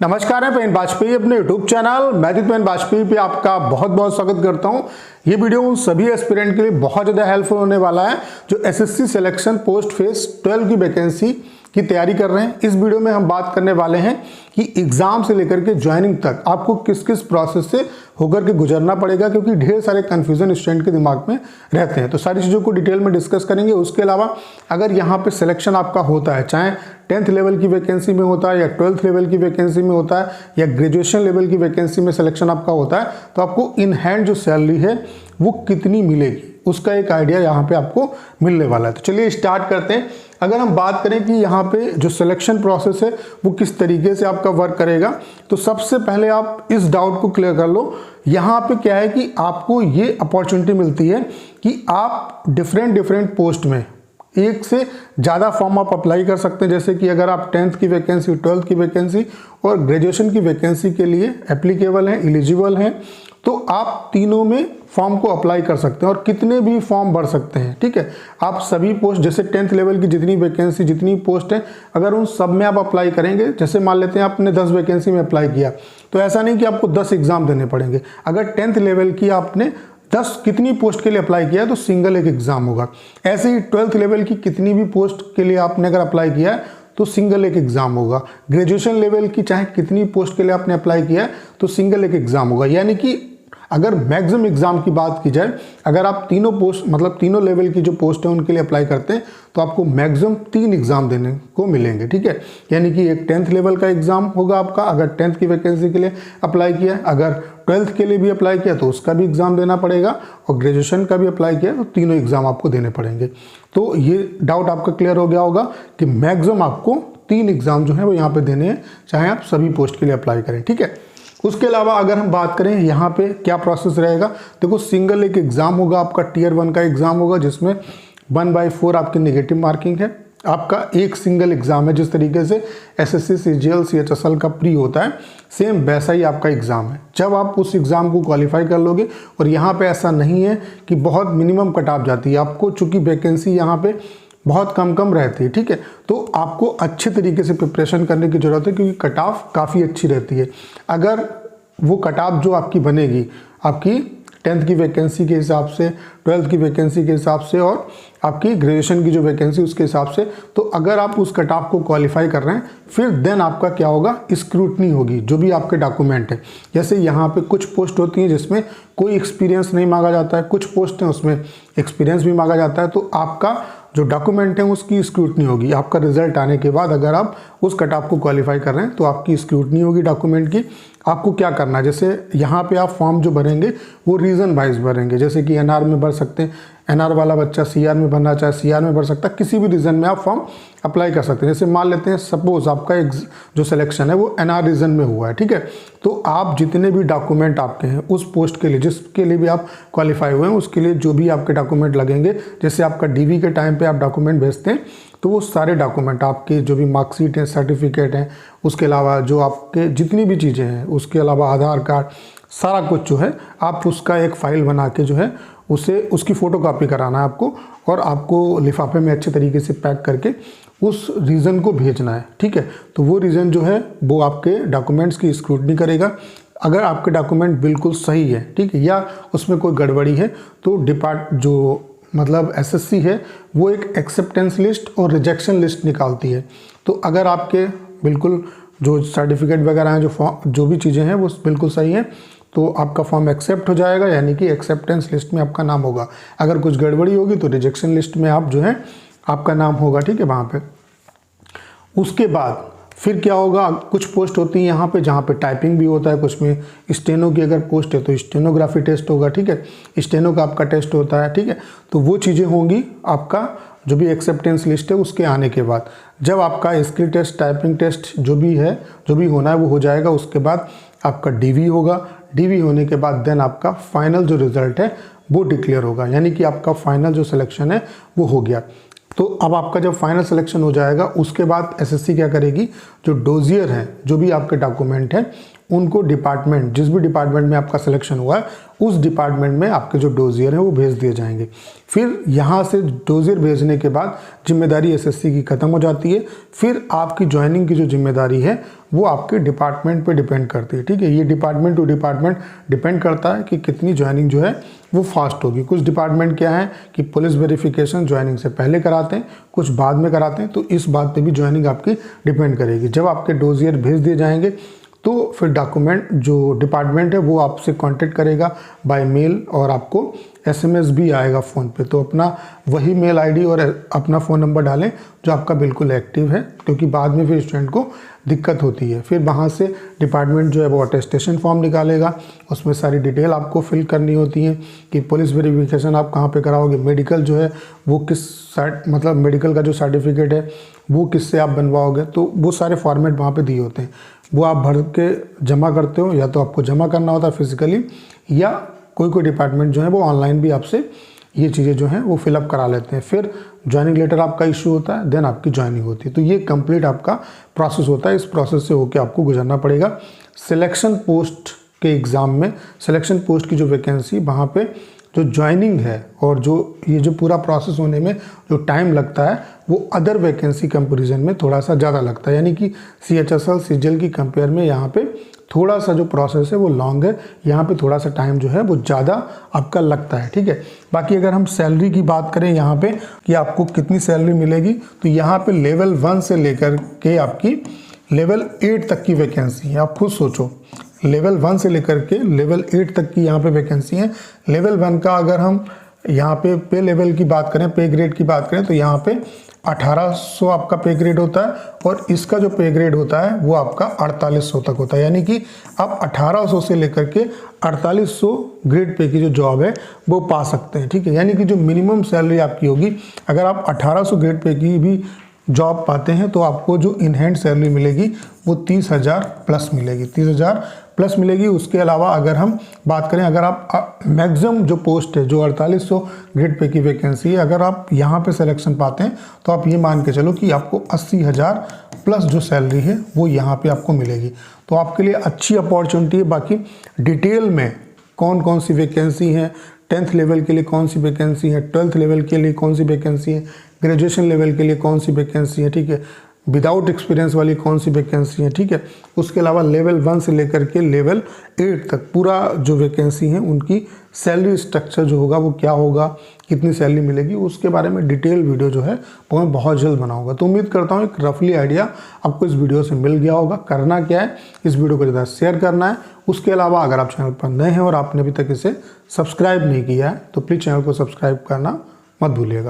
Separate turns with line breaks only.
नमस्कार, मैं पेन वाजपेयी अपने YouTube channel magic pen Vajpayee पे आपका बहुत बहुत स्वागत करता हूं। ये वीडियो उन सभी एस्पिरेंट के लिए बहुत ज़्यादा हेल्पफुल होने वाला है जो एसएससी सिलेक्शन पोस्ट फेज 12 की वैकेंसी की तैयारी कर रहे हैं। इस वीडियो में हम बात करने वाले हैं कि एग्जाम से लेकर के ज्वाइनिंग तक आपको किस किस प्रोसेस से होकर के गुजरना पड़ेगा, क्योंकि ढेर सारे कंफ्यूजन स्टूडेंट के दिमाग में रहते हैं। तो सारी चीज़ों को डिटेल में डिस्कस करेंगे। उसके अलावा अगर यहाँ पे सिलेक्शन आपका होता है, चाहे 10th लेवल की वैकेंसी में होता है या 12th लेवल की वैकेंसी में होता है या ग्रेजुएशन लेवल की वैकेंसी में सिलेक्शन आपका होता है, तो आपको इन हैंड जो सैलरी है वो कितनी मिलेगी, उसका एक आइडिया यहाँ पे आपको मिलने वाला है। तो चलिए स्टार्ट करते हैं। अगर हम बात करें कि यहाँ पे जो सिलेक्शन प्रोसेस है वो किस तरीके से आपका वर्क करेगा, तो सबसे पहले आप इस डाउट को क्लियर कर लो। यहाँ पे क्या है कि आपको ये अपॉर्चुनिटी मिलती है कि आप डिफरेंट पोस्ट में एक से ज़्यादा फॉर्म आप अप्लाई कर सकते हैं। जैसे कि अगर आप 10th की वैकेंसी, 12th की वैकेंसी और ग्रेजुएशन की वैकेंसी के लिए एप्लीकेबल हैं, एलिजिबल हैं, तो आप तीनों में फॉर्म को अप्लाई कर सकते हैं और कितने भी फॉर्म भर सकते हैं। ठीक है, आप सभी पोस्ट, जैसे 10th लेवल की जितनी वैकेंसी, जितनी पोस्ट है, अगर उन सब में आप अप्लाई करेंगे, जैसे मान लेते हैं आपने 10 वैकेंसी में अप्लाई किया, तो ऐसा नहीं कि आपको 10 एग्जाम देने पड़ेंगे। अगर 10th लेवल की आपने 10 कितनी पोस्ट के लिए अप्लाई किया तो सिंगल एक एग्जाम होगा। ऐसे ही 12th लेवल की कितनी भी पोस्ट के लिए आपने अगर अप्लाई किया है तो सिंगल एक एग्जाम होगा। ग्रेजुएशन लेवल की चाहे कितनी पोस्ट के लिए आपने अप्लाई किया है तो सिंगल एक एग्जाम होगा। यानी कि अगर मैक्सिमम एग्जाम की बात की जाए, अगर आप तीनों पोस्ट मतलब तीनों लेवल की जो पोस्ट है उनके लिए अप्लाई करते हैं तो आपको मैक्सिमम 3 एग्जाम देने को मिलेंगे। ठीक है, यानी कि एक 10th लेवल का एग्जाम होगा आपका अगर 10th की वैकेंसी के लिए अप्लाई किया, अगर 12th के लिए भी अप्लाई किया तो उसका भी एग्जाम देना पड़ेगा, और ग्रेजुएशन का भी अप्लाई किया तो तीनों एग्जाम आपको देने पड़ेंगे। तो ये डाउट आपका क्लियर हो गया होगा कि मैक्सिमम आपको 3 एग्जाम जो है वो यहाँ पे देने हैं, चाहे आप सभी पोस्ट के लिए अप्लाई करें। ठीक है, उसके अलावा अगर हम बात करें यहाँ पे क्या प्रोसेस रहेगा, देखो सिंगल एक एग्जाम होगा आपका, टियर 1 का एग्जाम होगा जिसमें 1/4 आपकी नेगेटिव मार्किंग है। आपका एक सिंगल एग्जाम है, जिस तरीके से एसएससी, सीजीएल, सीएचएसएल का प्री होता है, सेम वैसा ही आपका एग्जाम है। जब आप उस एग्जाम को क्वालिफाई कर लोगे, और यहाँ पे ऐसा नहीं है कि बहुत मिनिमम कट ऑफ जाती है आपको, चूंकि वैकेंसी यहाँ पे बहुत कम रहती है। ठीक है, तो आपको अच्छे तरीके से प्रिपरेशन करने की ज़रूरत है, क्योंकि कट ऑफ काफ़ी अच्छी रहती है। अगर वो कट ऑफ जो आपकी बनेगी आपकी 10th की वैकेंसी के हिसाब से, 12th की वैकेंसी के हिसाब से और आपकी ग्रेजुएशन की जो वैकेंसी उसके हिसाब से, तो अगर आप उस कट ऑफ को क्वालिफाई कर रहे हैं, फिर देन आपका क्या होगा, स्क्रूटनी होगी जो भी आपके डॉक्यूमेंट है। जैसे यहाँ पे कुछ पोस्ट होती हैं जिसमें कोई एक्सपीरियंस नहीं मांगा जाता है, कुछ पोस्ट हैं उसमें एक्सपीरियंस भी मांगा जाता है। तो आपका जो डॉक्यूमेंट है उसकी स्क्रूटनी होगी। आपका रिजल्ट आने के बाद अगर आप उस कट ऑफ को क्वालिफाई कर रहे हैं तो आपकी स्क्रूटनी होगी डॉक्यूमेंट की। आपको क्या करना है, जैसे यहाँ पे आप फॉर्म जो भरेंगे वो रीज़न वाइज भरेंगे। जैसे कि एनआर में भर सकते हैं, एनआर वाला बच्चा सीआर में भरना चाहे सीआर में भर सकता है, किसी भी रीजन में आप फॉर्म अप्लाई कर सकते हैं। जैसे मान लेते हैं सपोज आपका एक जो सिलेक्शन है वो एनआर रीजन में हुआ है। ठीक है, तो आप जितने भी डॉक्यूमेंट आपके हैं उस पोस्ट के लिए, जिसके लिए भी आप क्वालिफाई हुए हैं, उसके लिए जो भी आपके डॉक्यूमेंट लगेंगे, जैसे आपका डीवी के टाइम पे आप डॉक्यूमेंट भेजते हैं तो वो सारे डॉक्यूमेंट आपके जो भी मार्कशीट हैं, सर्टिफिकेट हैं, उसके अलावा जो आपके जितनी भी चीज़ें हैं, उसके अलावा आधार कार्ड, सारा कुछ जो है आप उसका एक फ़ाइल बना के जो है उसे उसकी फ़ोटोकॉपी कराना है आपको, और आपको लिफाफे में अच्छे तरीके से पैक करके उस रीज़न को भेजना है। ठीक है, तो वो रीज़न जो है वो आपके डॉक्यूमेंट्स की स्क्रूटनी करेगा। अगर आपके डॉक्यूमेंट बिल्कुल सही है, ठीक है, या उसमें कोई गड़बड़ी है, तो मतलब एसएससी है वो एक एक्सेप्टेंस लिस्ट और रिजेक्शन लिस्ट निकालती है। तो अगर आपके बिल्कुल जो सर्टिफिकेट वगैरह हैं, जो भी चीज़ें हैं वो बिल्कुल सही है, तो आपका फॉर्म एक्सेप्ट हो जाएगा, यानी कि एक्सेप्टेंस लिस्ट में आपका नाम होगा। अगर कुछ गड़बड़ी होगी तो रिजेक्शन लिस्ट में आप जो है आपका नाम होगा। ठीक है, वहाँ पे उसके बाद फिर क्या होगा, कुछ पोस्ट होती है यहाँ पे जहाँ पे टाइपिंग भी होता है, कुछ में स्टेनो की अगर पोस्ट है तो स्टेनोग्राफी टेस्ट होगा। ठीक है, स्टेनो का आपका टेस्ट होता है। ठीक है, तो वो चीज़ें होंगी आपका जो भी एक्सेप्टेंस लिस्ट है उसके आने के बाद। जब आपका स्किल टेस्ट, टाइपिंग टेस्ट जो भी है, जो भी होना है वो हो जाएगा, उसके बाद आपका डीवी होगा। डीवी होने के बाद देन आपका फाइनल जो रिज़ल्ट है वो डिक्लेयर होगा, यानी कि आपका फाइनल जो सिलेक्शन है वो हो गया। तो अब आपका जब फाइनल सिलेक्शन हो जाएगा उसके बाद एसएससी क्या करेगी, जो डोजियर हैं, जो भी आपके डॉक्यूमेंट हैं उनको डिपार्टमेंट, जिस भी डिपार्टमेंट में आपका सिलेक्शन हुआ है उस डिपार्टमेंट में आपके जो डोजियर हैं वो भेज दिए जाएंगे। फिर यहाँ से डोजियर भेजने के बाद जिम्मेदारी एसएससी की ख़त्म हो जाती है। फिर आपकी ज्वाइनिंग की जो जिम्मेदारी है वो आपके डिपार्टमेंट पे डिपेंड करती है, ठीक है। ये डिपार्टमेंट टू डिपार्टमेंट डिपेंड करता है कि कितनी ज्वाइनिंग जो है वो फास्ट होगी। कुछ डिपार्टमेंट क्या है कि पुलिस वेरिफिकेशन ज्वाइनिंग से पहले कराते हैं, कुछ बाद में कराते हैं, तो इस बात पे भी ज्वाइनिंग आपकी डिपेंड करेगी। जब आपके डोजियर भेज दिए जाएंगे तो फिर डॉक्यूमेंट जो डिपार्टमेंट है वो आपसे कांटेक्ट करेगा बाय मेल और आपको एसएमएस भी आएगा फ़ोन पे। तो अपना वही मेल आईडी और अपना फ़ोन नंबर डालें जो आपका बिल्कुल एक्टिव है, क्योंकि बाद में फिर स्टूडेंट को दिक्कत होती है। फिर वहाँ से डिपार्टमेंट जो है वो अटेस्टेशन फॉर्म निकालेगा, उसमें सारी डिटेल आपको फिल करनी होती है कि पुलिस वेरिफिकेशन आप कहाँ पे कराओगे, मेडिकल जो है वो किस मतलब मेडिकल का जो सर्टिफिकेट है वो किससे आप बनवाओगे, तो वो सारे फॉर्मेट वहाँ पे दिए होते हैं। वो आप भर के जमा करते हो, या तो आपको जमा करना होता है फिजिकली, या कोई डिपार्टमेंट जो है वो ऑनलाइन भी आपसे ये चीज़ें जो हैं वो फिलअप करा लेते हैं। फिर ज्वाइनिंग लेटर आपका इशू होता है, देन आपकी ज्वाइनिंग होती है। तो ये कंप्लीट आपका प्रोसेस होता है। इस प्रोसेस से होकर आपको गुजरना पड़ेगा सिलेक्शन पोस्ट के एग्ज़ाम में। सिलेक्शन पोस्ट की जो वैकेंसी, वहाँ पे जो ज्वाइनिंग है और जो ये जो पूरा प्रोसेस होने में जो टाइम लगता है वो अदर वैकेंसी कंपैरिजन में थोड़ा सा ज़्यादा लगता है। यानी कि CHSL CGL की कंपेयर में यहाँ पे थोड़ा सा जो प्रोसेस है वो लॉन्ग है, यहाँ पे थोड़ा सा टाइम जो है वो ज़्यादा आपका लगता है, ठीक है। बाकी अगर हम सैलरी की बात करें यहाँ पे कि आपको कितनी सैलरी मिलेगी, तो यहाँ पे लेवल 1 से लेकर के आपकी लेवल 8 तक की वैकेंसी है। आप खुद सोचो, लेवल 1 से लेकर के लेवल 8 तक की यहाँ पे वैकेंसी है। लेवल 1 का अगर हम यहाँ पे लेवल की बात करें, पे ग्रेड की बात करें, तो यहाँ पे 1800 आपका पे ग्रेड होता है, और इसका जो पे ग्रेड होता है वो आपका 4800 तक होता है। यानी कि आप 1800 से लेकर के 4800 ग्रेड पे की जो जॉब है वो पा सकते हैं, ठीक है। यानी कि जो मिनिमम सैलरी आपकी होगी, अगर आप 1800 ग्रेड पे की भी जॉब पाते हैं तो आपको जो इन हैंड सैलरी मिलेगी वो 30,000 प्लस मिलेगी, 30,000 प्लस मिलेगी। उसके अलावा अगर हम बात करें, अगर आप मैक्सिमम जो पोस्ट है जो 4800 ग्रेड पे की वैकेंसी है, अगर आप यहाँ पे सिलेक्शन पाते हैं तो आप ये मान के चलो कि आपको 80,000 प्लस जो सैलरी है वो यहाँ पे आपको मिलेगी। तो आपके लिए अच्छी अपॉर्चुनिटी है। बाकी डिटेल में कौन कौन सी वैकेंसी है, 10th लेवल के लिए कौन सी वैकेंसी है, 12th लेवल के लिए कौन सी वैकेंसी है, ग्रेजुएशन लेवल के लिए कौन सी वैकेंसी है, ठीक है, विदाउट एक्सपीरियंस वाली कौन सी वैकेंसी है, ठीक है। उसके अलावा लेवल 1 से लेकर के लेवल 8 तक पूरा जो वैकेंसी है उनकी सैलरी स्ट्रक्चर जो होगा वो क्या होगा, कितनी सैलरी मिलेगी, उसके बारे में डिटेल वीडियो जो है वो मैं बहुत जल्द बनाऊंगा। तो उम्मीद करता हूँ एक रफली आइडिया आपको इस वीडियो से मिल गया होगा। करना क्या है, इस वीडियो को ज़्यादा शेयर करना है। उसके अलावा अगर आप चैनल पर नए हैं और आपने अभी तक इसे सब्सक्राइब नहीं किया है तो प्लीज़ चैनल को सब्सक्राइब करना मत भूलिएगा।